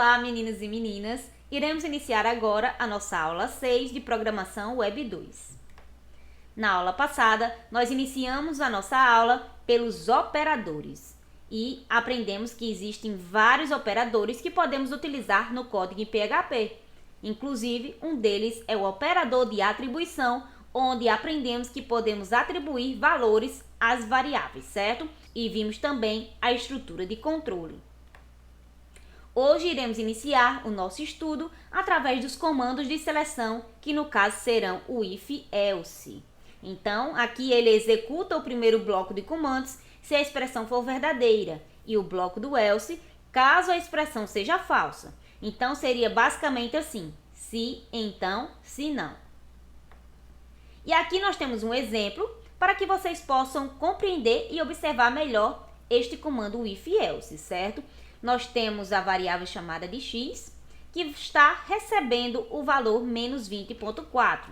Olá, meninos e meninas! Iremos iniciar agora a nossa aula 6 de Programação Web 2. Na aula passada, nós iniciamos a nossa aula pelos operadores e aprendemos que existem vários operadores que podemos utilizar no código em PHP. Inclusive, um deles é o operador de atribuição, onde aprendemos que podemos atribuir valores às variáveis, certo? E vimos também a estrutura de controle. Hoje iremos iniciar o nosso estudo através dos comandos de seleção, que no caso serão o if-else. Então, aqui ele executa o primeiro bloco de comandos se a expressão for verdadeira e o bloco do else caso a expressão seja falsa. Então, seria basicamente assim: se, então, se não. E aqui nós temos um exemplo para que vocês possam compreender e observar melhor este comando if-else, certo? Nós temos a variável chamada de x, que está recebendo o valor menos 20,4.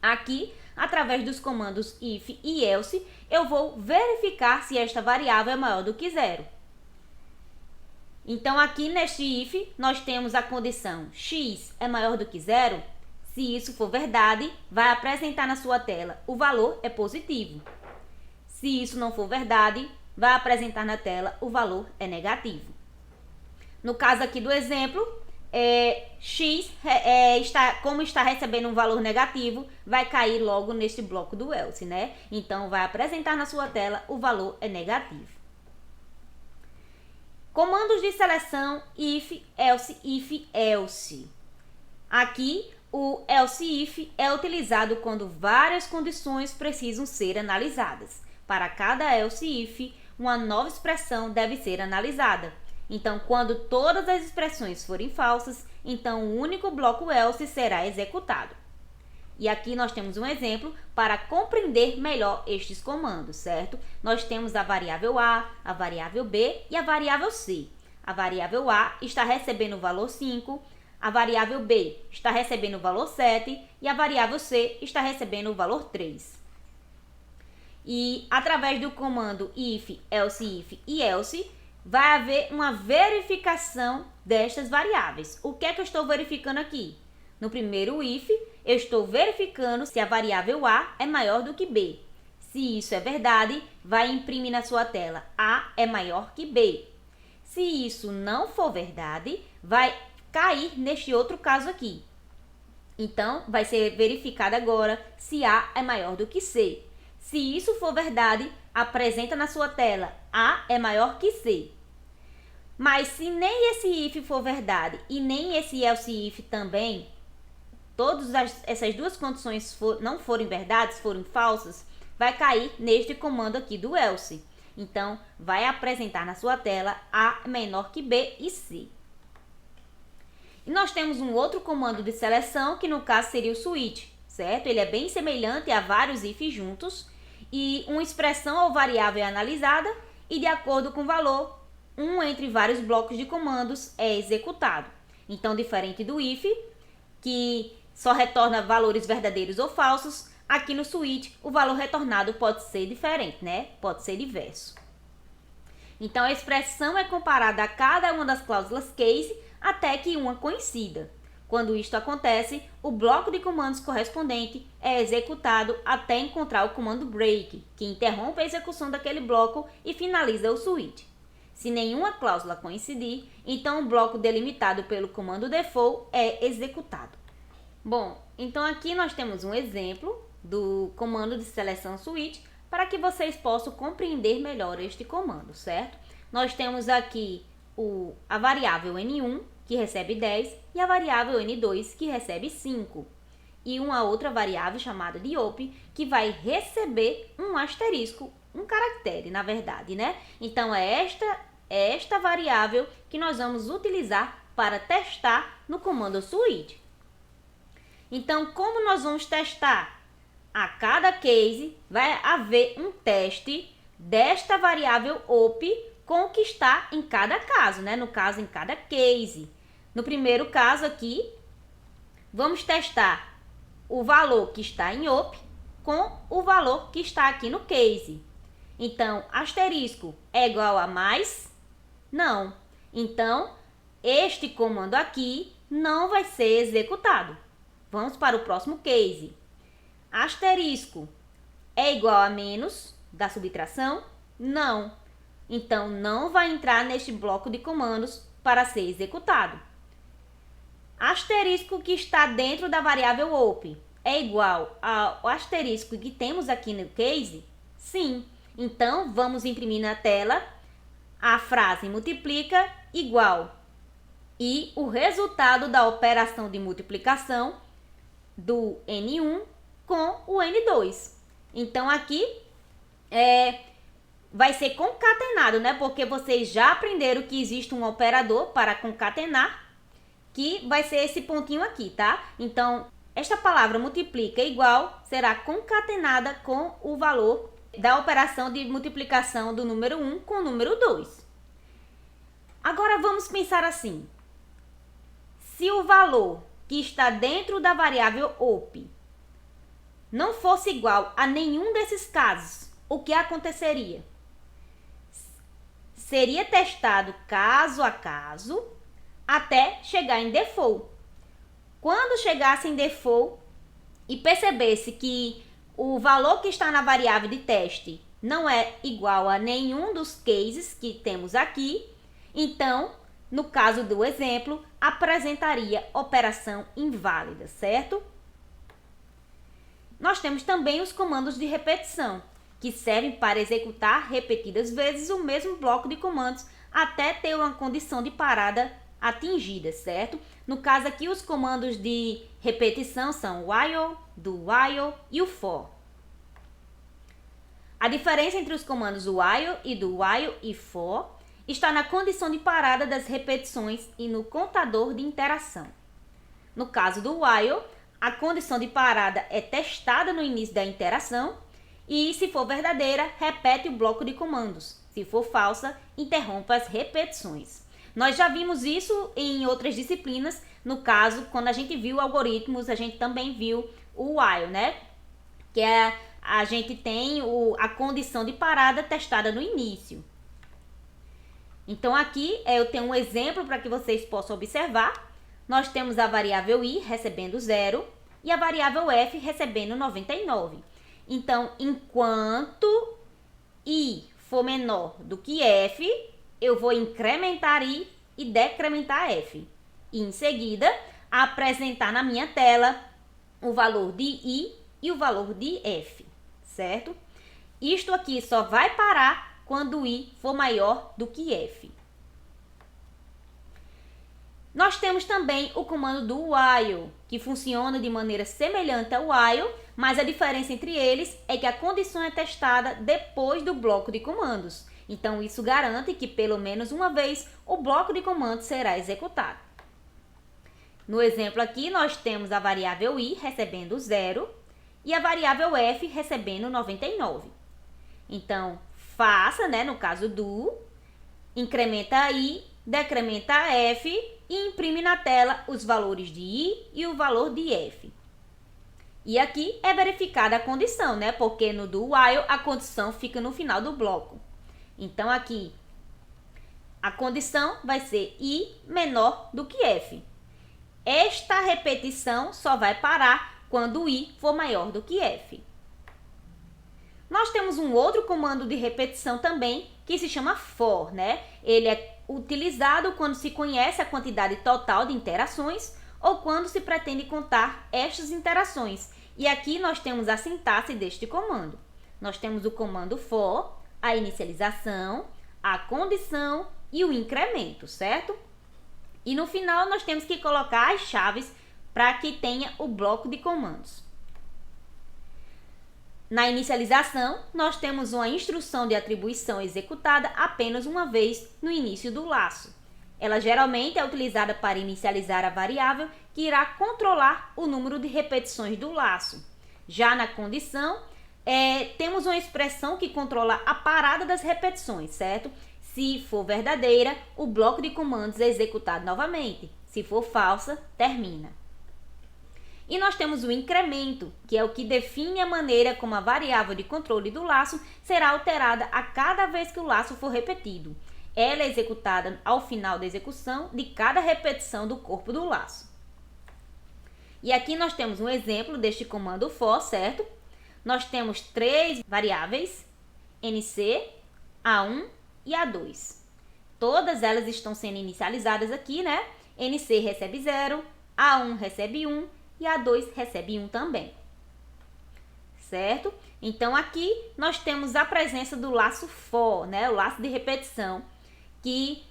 Aqui, através dos comandos if e else, eu vou verificar se esta variável é maior do que zero. Então, aqui neste if, nós temos a condição x é maior do que zero. Se isso for verdade, vai apresentar na sua tela o valor é positivo. Se isso não for verdade, vai apresentar na tela o valor é negativo. No caso aqui do exemplo, x, como está recebendo um valor negativo, vai cair logo neste bloco do else, né? Então, vai apresentar na sua tela o valor é negativo. Comandos de seleção if, else. Aqui, o else if é utilizado quando várias condições precisam ser analisadas. Para cada else if, uma nova expressão deve ser analisada. Então, quando todas as expressões forem falsas, então o único bloco else será executado. E aqui nós temos um exemplo para compreender melhor estes comandos, certo? Nós temos a variável A, a variável B e a variável C. A variável A está recebendo o valor 5, a variável B está recebendo o valor 7 e a variável C está recebendo o valor 3. E através do comando if, e else, vai haver uma verificação destas variáveis. O que é que eu estou verificando aqui? No primeiro if, eu estou verificando se a variável A é maior do que B. Se isso é verdade, vai imprimir na sua tela A é maior que B. Se isso não for verdade, vai cair neste outro caso aqui. Então, vai ser verificado agora se A é maior do que C. Se isso for verdade, apresenta na sua tela A é maior que C. Mas se nem esse if for verdade e nem esse else if também, todas essas duas condições não forem verdades, forem falsas, vai cair neste comando aqui do else. Então, vai apresentar na sua tela A é menor que B e C. E nós temos um outro comando de seleção, que no caso seria o switch, certo? Ele é bem semelhante a vários if juntos, e uma expressão ou variável é analisada e, de acordo com o valor, um entre vários blocos de comandos é executado. Então, diferente do if, que só retorna valores verdadeiros ou falsos, aqui no switch o valor retornado pode ser diferente, né? Pode ser diverso. Então, a expressão é comparada a cada uma das cláusulas case até que uma coincida. Quando isto acontece, o bloco de comandos correspondente é executado até encontrar o comando break, que interrompe a execução daquele bloco e finaliza o switch. Se nenhuma cláusula coincidir, então o bloco delimitado pelo comando default é executado. Bom, então aqui nós temos um exemplo do comando de seleção switch para que vocês possam compreender melhor este comando, certo? Nós temos aqui a variável n1, que recebe 10, e a variável n2, que recebe 5. E uma outra variável chamada de op, que vai receber um asterisco, um caractere, na verdade, né? Então, é esta variável que nós vamos utilizar para testar no comando switch. Então, como nós vamos testar? A cada case vai haver um teste desta variável op com o que está em cada caso, né? No caso, em cada case. No primeiro caso aqui, vamos testar o valor que está em op com o valor que está aqui no case. Então, asterisco é igual a mais? Não. Então, este comando aqui não vai ser executado. Vamos para o próximo case. Asterisco é igual a menos da subtração? Não. Então, não vai entrar neste bloco de comandos para ser executado. Asterisco que está dentro da variável op é igual ao asterisco que temos aqui no case? Sim. Então, vamos imprimir na tela a frase multiplica igual e o resultado da operação de multiplicação do N1 com o N2. Então, aqui vai ser concatenado, né? Porque vocês já aprenderam que existe um operador para concatenar, que vai ser esse pontinho aqui, tá? Então, esta palavra multiplica igual será concatenada com o valor da operação de multiplicação do número 1 com o número 2. Agora, vamos pensar assim. Se o valor que está dentro da variável op não fosse igual a nenhum desses casos, o que aconteceria? Seria testado caso a caso até chegar em default. Quando chegasse em default e percebesse que o valor que está na variável de teste não é igual a nenhum dos cases que temos aqui, então, no caso do exemplo, apresentaria operação inválida, certo? Nós temos também os comandos de repetição, que servem para executar repetidas vezes o mesmo bloco de comandos até ter uma condição de parada atingida, certo? No caso aqui, os comandos de repetição são o while, do while e o for. A diferença entre os comandos while e do while e for está na condição de parada das repetições e no contador de interação. No caso do while, a condição de parada é testada no início da interação e, se for verdadeira, repete o bloco de comandos. Se for falsa, interrompa as repetições. Nós já vimos isso em outras disciplinas. No caso, quando a gente viu algoritmos, a gente também viu o while, né? Que a gente tem a condição de parada testada no início. Então, aqui eu tenho um exemplo para que vocês possam observar. Nós temos a variável i recebendo 0 e a variável f recebendo 99. Então, enquanto i for menor do que f, eu vou incrementar i e decrementar f. E, em seguida, apresentar na minha tela o valor de i e o valor de f, certo? Isto aqui só vai parar quando i for maior do que f. Nós temos também o comando do while, que funciona de maneira semelhante ao while, mas a diferença entre eles é que a condição é testada depois do bloco de comandos. Então, isso garante que pelo menos uma vez o bloco de comandos será executado. No exemplo aqui, nós temos a variável i recebendo 0 e a variável f recebendo 99. Então, faça, né, no caso do, incrementa i, decrementa f e imprime na tela os valores de i e o valor de f. E aqui é verificada a condição, né, porque no do while a condição fica no final do bloco. Então, aqui, a condição vai ser i menor do que f. Esta repetição só vai parar quando i for maior do que f. Nós temos um outro comando de repetição também, que se chama for, né? Ele é utilizado quando se conhece a quantidade total de interações ou quando se pretende contar estas interações. E aqui nós temos a sintaxe deste comando. Nós temos o comando for, a inicialização, a condição e o incremento, certo? E no final nós temos que colocar as chaves para que tenha o bloco de comandos. Na inicialização, nós temos uma instrução de atribuição executada apenas uma vez no início do laço. Ela geralmente é utilizada para inicializar a variável que irá controlar o número de repetições do laço. Já na condição, temos uma expressão que controla a parada das repetições, certo? Se for verdadeira, o bloco de comandos é executado novamente. Se for falsa, termina. E nós temos o incremento, que é o que define a maneira como a variável de controle do laço será alterada a cada vez que o laço for repetido. ela é executada ao final da execução de cada repetição do corpo do laço. E aqui nós temos um exemplo deste comando for, certo? Nós temos 3 variáveis, NC, A1 e A2. Todas elas estão sendo inicializadas aqui, né? NC recebe 0, A1 recebe 1 e A2 recebe 1 também. Certo? Então, aqui nós temos a presença do laço for, né? O laço de repetição, que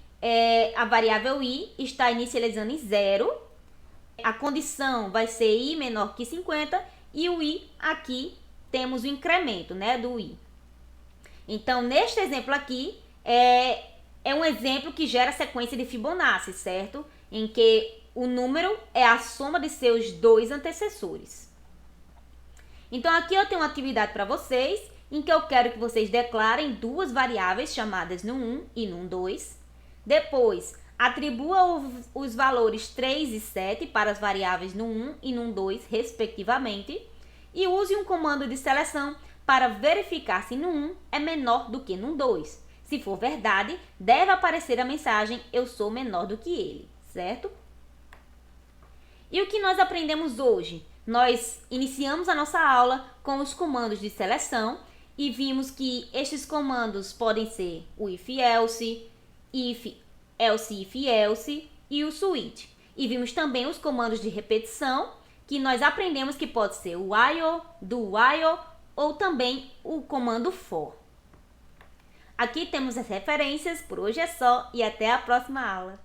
a variável i está inicializando em 0. A condição vai ser i menor que 50 e o i aqui temos o incremento, né, do i. Então, neste exemplo aqui, é um exemplo que gera sequência de Fibonacci, certo? Em que o número é a soma de seus 2 antecessores. Então, aqui eu tenho uma atividade para vocês, em que eu quero que vocês declarem 2 variáveis chamadas num1 e num2. Depois, atribua os valores 3 e 7 para as variáveis num1 e num2, respectivamente. E use um comando de seleção para verificar se num1 é menor do que num2. Se for verdade, deve aparecer a mensagem eu sou menor do que ele, certo? E o que nós aprendemos hoje? Nós iniciamos a nossa aula com os comandos de seleção e vimos que estes comandos podem ser o if-else, if-else e o switch. E vimos também os comandos de repetição, que nós aprendemos que pode ser o while, do while ou também o comando for. Aqui temos as referências, por hoje é só e até a próxima aula.